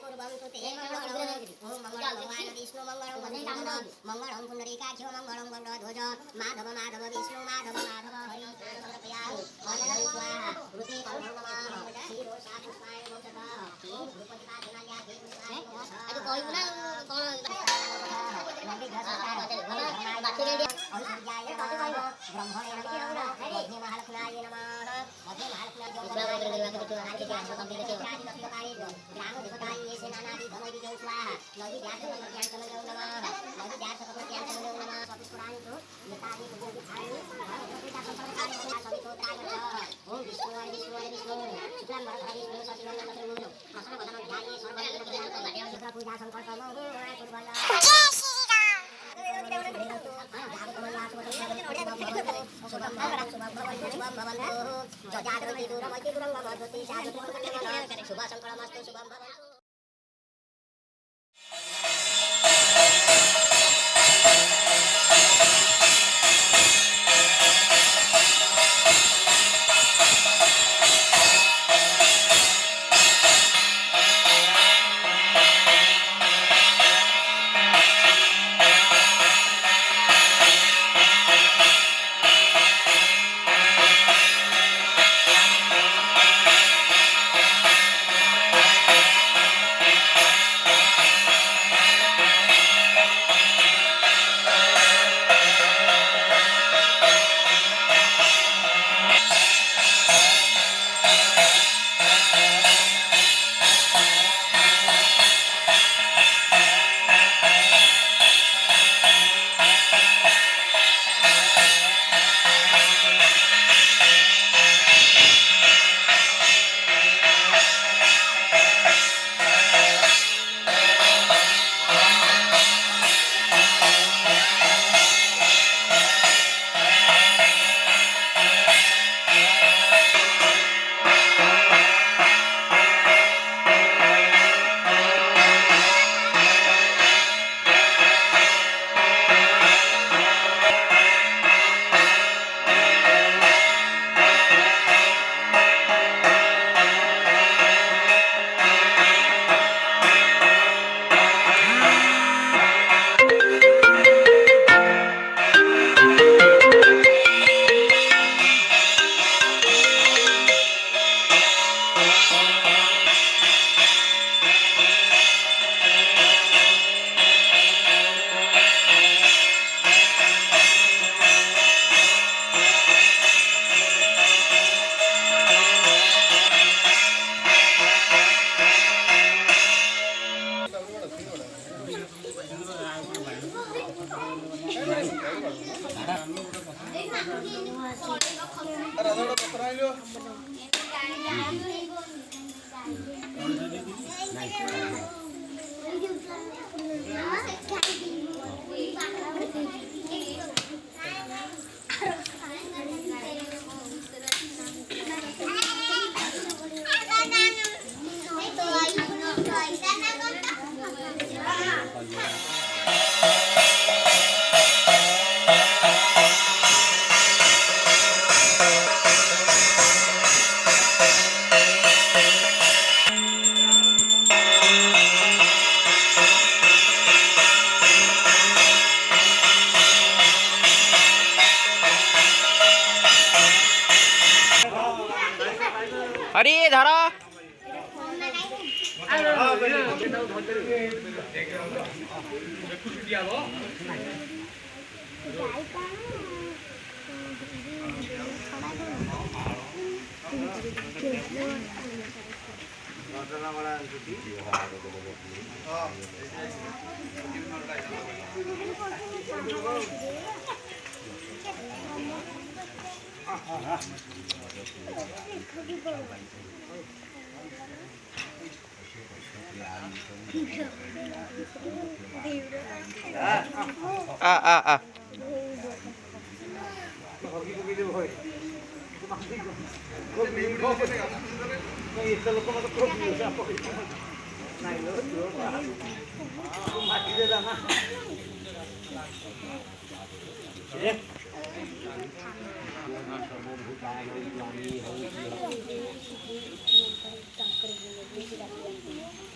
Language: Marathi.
कुर्वं तुते मंगलम् ओम मंगलम भगवान विष्णु मंगलम वन्दे मंगलम पुंडरीकाक्षो मंगलम गरुडध्वज माधव माधव विष्णु माधव माधव हरि समर्पयामि ओम स्वाहा ऋते नमः क्षीरो शापुष्पाय मोक्षतः ओम रूपतिपादनाया देवताय अरे कहू ना कोन नंदी घसकार बाकी औषध्याय नमः ब्रह्मणे नमः मध्य महालक्ष्म्याय नमः मध्य महालक्ष्म्याय ग्राम देवताय येसे नानादि धमोदि जो स्वाहा नदी व्यास प्रत्यान चलो नमः नदी व्यास प्रत्यान चलो नमः सपुष्पराणि तो नितानि सुगोपि धारणि पिता संप्रदाय सवि तोत्राय ओम विष्णु विष्णु विष्णु शुक्लां वरदं विष्णु सचिवं नमः प्रसन्न वदनं ध्याये सर्वं पूजा संकल्प कुर्वन् हरी धरा Thank you.